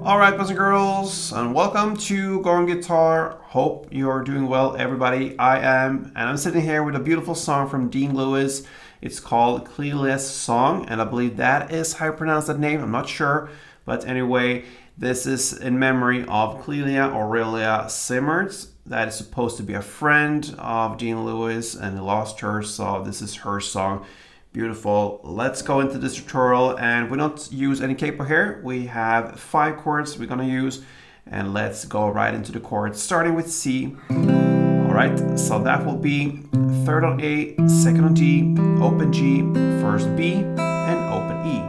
Alright, boys and girls, and welcome to Go On Guitar. Hope you're doing well, everybody. I am, and I'm sitting here with a beautiful song from Dean Lewis. It's called Clélia's Song, and I believe that is how you pronounce that name. I'm not sure, but anyway, this is in memory of Clélia Aurelia Simmerts. That is supposed to be a friend of Dean Lewis, and he lost her, so this is her song. Beautiful. Let's go into this tutorial, and we don't use any capo here. We have 5 chords we're gonna use, and let's go right into the chords, starting with C. All right, so that will be third on A, second on D, open G, first B, and open E.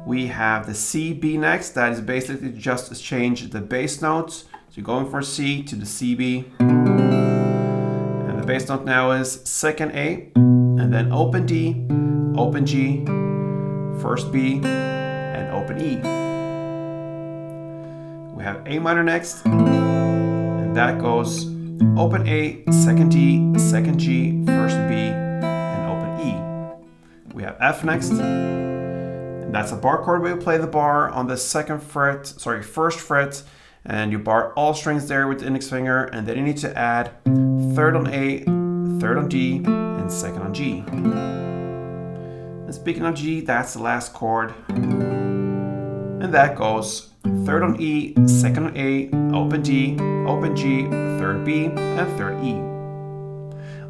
We have the C, B next. That is basically just change the bass notes. So you're going for C to the C, B. And the bass note now is second A, and then open D, open G, first B, and open E. We have A minor next, and that goes open A, second D, second G, first B, and open E. We have F next, and that's a bar chord where you play the bar on the first fret, and you bar all strings there with the index finger, and then you need to add third on A, third on D, and second on G. And speaking of G, that's the last chord. And that goes third on E, second on A, open D, open G, third B, and third E.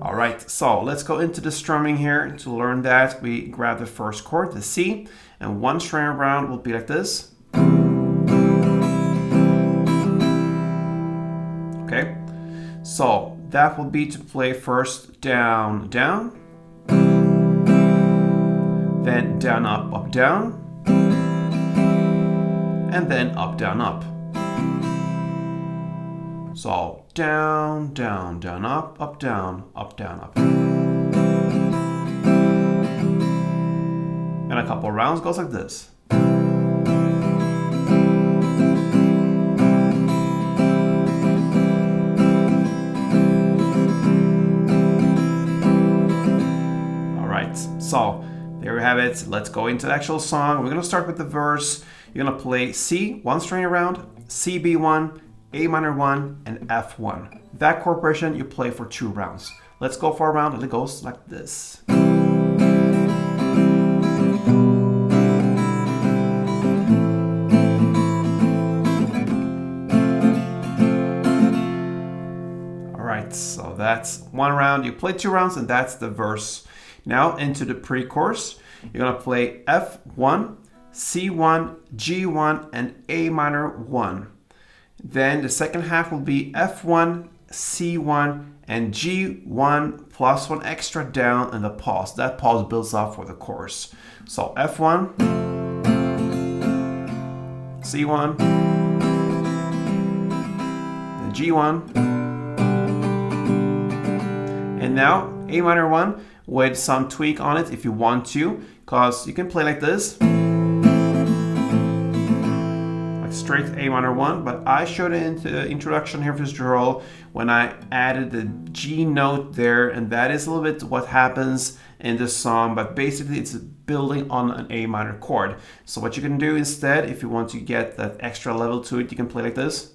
All right, so let's go into the strumming here. To learn that, we grab the first chord, the C, and one string around will be like this. Okay, so that will be to play first down, down, then down, up, down, and then up, down, up. So down, down, down, up, down, up, down, up. And a couple rounds goes like this. So there we have it. Let's go into the actual song. We're gonna start with the verse. You're gonna play C, one string around, C, B1, A minor 1, and F1. That chord progression you play for 2 rounds. Let's go for a round, and it goes like this. All right, so that's 1 round. You play 2 rounds, and that's the verse. Now into the pre-chorus, you're gonna play F1, C1, G1, and A minor 1. Then the second half will be F1, C1, and G1 plus 1 extra down and the pause. That pause builds up for the chorus. So F1, C1, and G1, and now A minor 1 with some tweak on it if you want to, because you can play like this, like straight A minor 1, but I showed it in the introduction here for this tutorial when I added the G note there, and that is a little bit what happens in this song, but basically it's building on an A minor chord. So what you can do instead, if you want to get that extra level to it, you can play like this.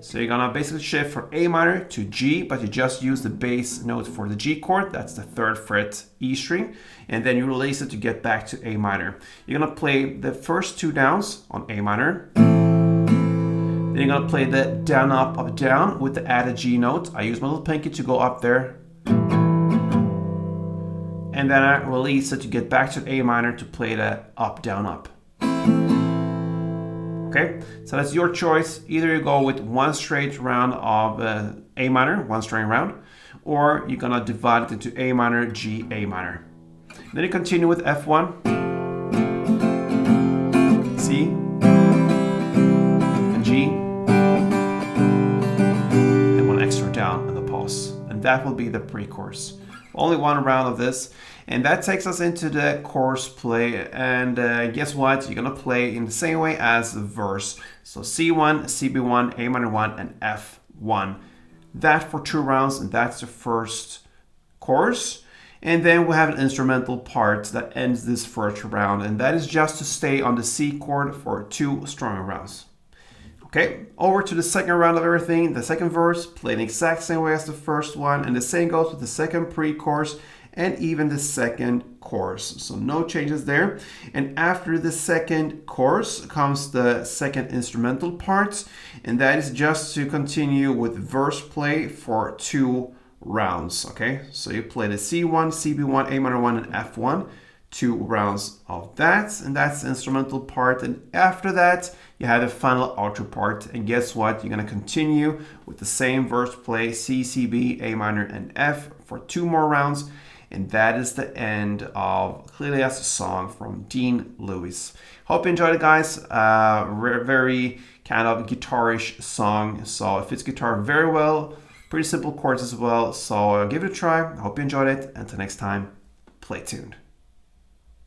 So you're gonna basically shift from A minor to G, but you just use the bass note for the G chord. That's the 3rd fret E string. And then you release it to get back to A minor. You're gonna play the first 2 downs on A minor. Then you're gonna play the down, up, down with the added G note. I use my little pinky to go up there. And then I release it to get back to A minor to play the up, down, up. Okay, so that's your choice. Either you go with 1 straight round of A minor, 1 string round, or you're gonna divide it into A minor, G, A minor. Then you continue with F1, C, and G, and 1 extra down and the pause. And that will be the pre-chorus. Only 1 round of this. And that takes us into the chorus play, and guess what? You're gonna play in the same way as the verse. So C1, CB1, A minor 1, and F1. That for 2 rounds, and that's the first chorus. And then we have an instrumental part that ends this first round, and that is just to stay on the C chord for 2 strumming rounds. Okay, over to the second round of everything. The second verse, played the exact same way as the first one, and the same goes with the second pre-chorus and even the second chorus. So no changes there. And after the second chorus comes the second instrumental part, and that is just to continue with verse play for 2 rounds. Okay, so you play the C1, CB1, A minor 1, and F1. 2 rounds of that, and that's the instrumental part. And after that, you have the final outro part. And guess what? You're gonna continue with the same verse play, C, C, B, A minor, and F for 2 more rounds. And that is the end of Clélia's song from Dean Lewis. Hope you enjoyed it, guys. Very kind of guitarish song. So it fits guitar very well. Pretty simple chords as well. So give it a try. I hope you enjoyed it. Until next time, play tuned.